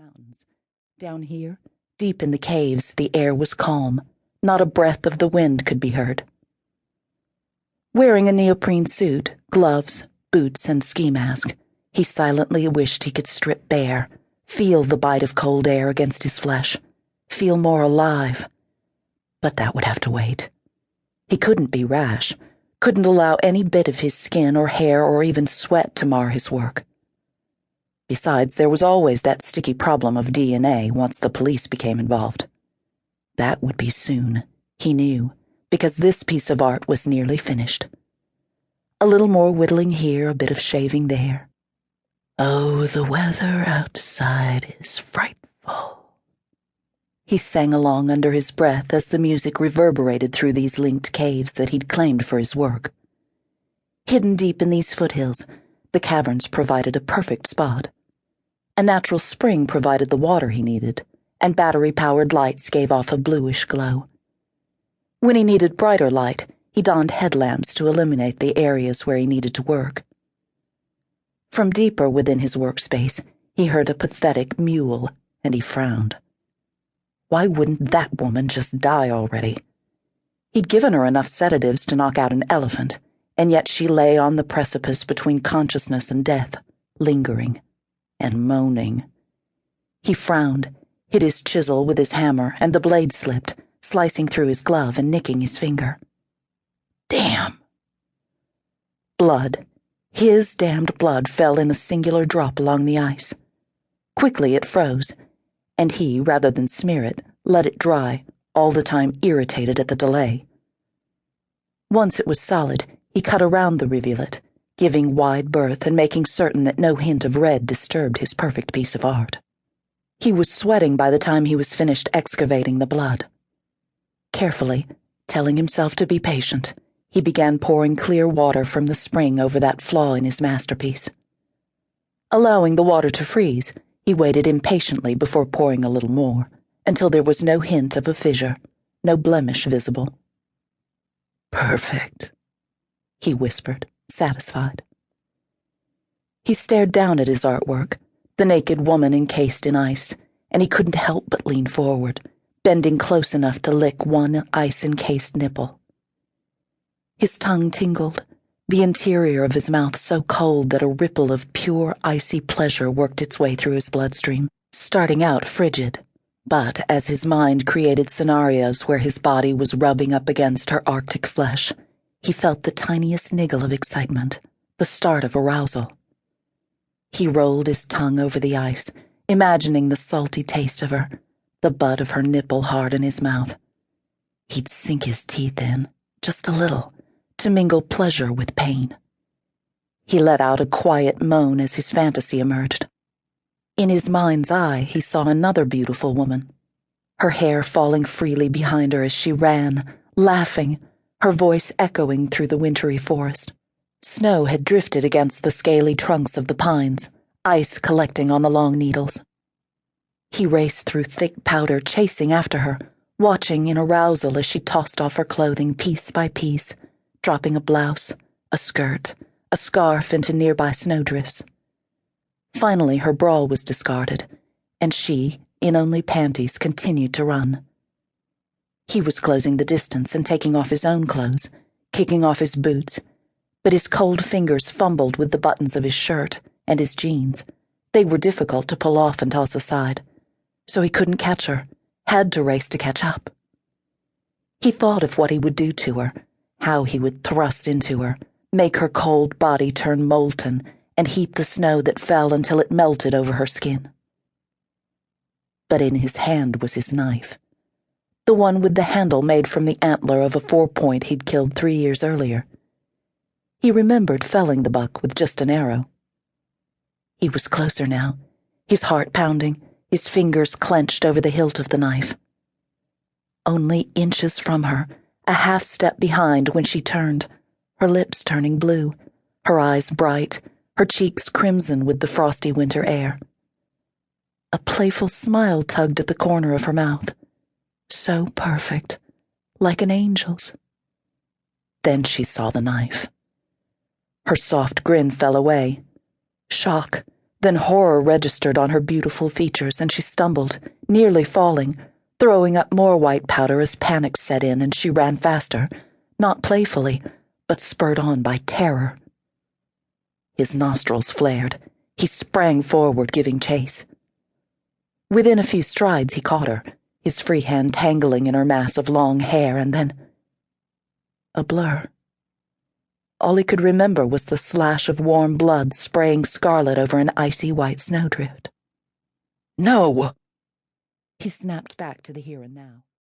mountains. Down here, deep in the caves, the air was calm. Not a breath of the wind could be heard. Wearing a neoprene suit, gloves, boots, and ski mask, he silently wished he could strip bare, feel the bite of cold air against his flesh, feel more alive. But that would have to wait. He couldn't be rash, couldn't allow any bit of his skin or hair or even sweat to mar his work. Besides, there was always that sticky problem of DNA once the police became involved. That would be soon, he knew, because this piece of art was nearly finished. A little more whittling here, a bit of shaving there. Oh, the weather outside is frightful. He sang along under his breath as the music reverberated through these linked caves that he'd claimed for his work. Hidden deep in these foothills, the caverns provided a perfect spot. A natural spring provided the water he needed, and battery-powered lights gave off a bluish glow. When he needed brighter light, he donned headlamps to illuminate the areas where he needed to work. From deeper within his workspace, he heard a pathetic mewl, and he frowned. Why wouldn't that woman just die already? He'd given her enough sedatives to knock out an elephant, and yet she lay on the precipice between consciousness and death, lingering and moaning. He frowned, hit his chisel with his hammer, and the blade slipped, slicing through his glove and nicking his finger. Damn! Blood, his damned blood, fell in a singular drop along the ice. Quickly it froze, and he, rather than smear it, let it dry, all the time irritated at the delay. Once it was solid, he cut around the rivulet, giving wide berth and making certain that no hint of red disturbed his perfect piece of art. He was sweating by the time he was finished excavating the blood. Carefully, telling himself to be patient, he began pouring clear water from the spring over that flaw in his masterpiece. Allowing the water to freeze, he waited impatiently before pouring a little more, until there was no hint of a fissure, no blemish visible. Perfect, he whispered, satisfied. He stared down at his artwork, the naked woman encased in ice, and he couldn't help but lean forward, bending close enough to lick one ice-encased nipple. His tongue tingled, the interior of his mouth so cold that a ripple of pure, icy pleasure worked its way through his bloodstream, starting out frigid. But as his mind created scenarios where his body was rubbing up against her Arctic flesh, he felt the tiniest niggle of excitement, the start of arousal. He rolled his tongue over the ice, imagining the salty taste of her, the butt of her nipple hard in his mouth. He'd sink his teeth in, just a little, to mingle pleasure with pain. He let out a quiet moan as his fantasy emerged. In his mind's eye, he saw another beautiful woman, her hair falling freely behind her as she ran, laughing, her voice echoing through the wintry forest. Snow had drifted against the scaly trunks of the pines, ice collecting on the long needles. He raced through thick powder, chasing after her, watching in arousal as she tossed off her clothing piece by piece, dropping a blouse, a skirt, a scarf into nearby snowdrifts. Finally, her bra was discarded, and she, in only panties, continued to run. He was closing the distance and taking off his own clothes, kicking off his boots, but his cold fingers fumbled with the buttons of his shirt and his jeans. They were difficult to pull off and toss aside, so he couldn't catch her, had to race to catch up. He thought of what he would do to her, how he would thrust into her, make her cold body turn molten, and heat the snow that fell until it melted over her skin. But in his hand was his knife, the one with the handle made from the antler of a 4-point he'd killed 3 years earlier. He remembered felling the buck with just an arrow. He was closer now, his heart pounding, his fingers clenched over the hilt of the knife. Only inches from her, a half step behind when she turned, her lips turning blue, her eyes bright, her cheeks crimson with the frosty winter air. A playful smile tugged at the corner of her mouth. So perfect, like an angel's. Then she saw the knife. Her soft grin fell away. Shock, Then horror registered on her beautiful features, and she stumbled, nearly falling, throwing up more white powder as panic set in and she ran faster, not playfully, but spurred on by terror. His nostrils flared. He sprang forward, giving chase. Within a few strides, he caught her, his free hand tangling in her mass of long hair, and then a blur. All he could remember was the slash of warm blood spraying scarlet over an icy white snowdrift. No! He snapped back to the here and now.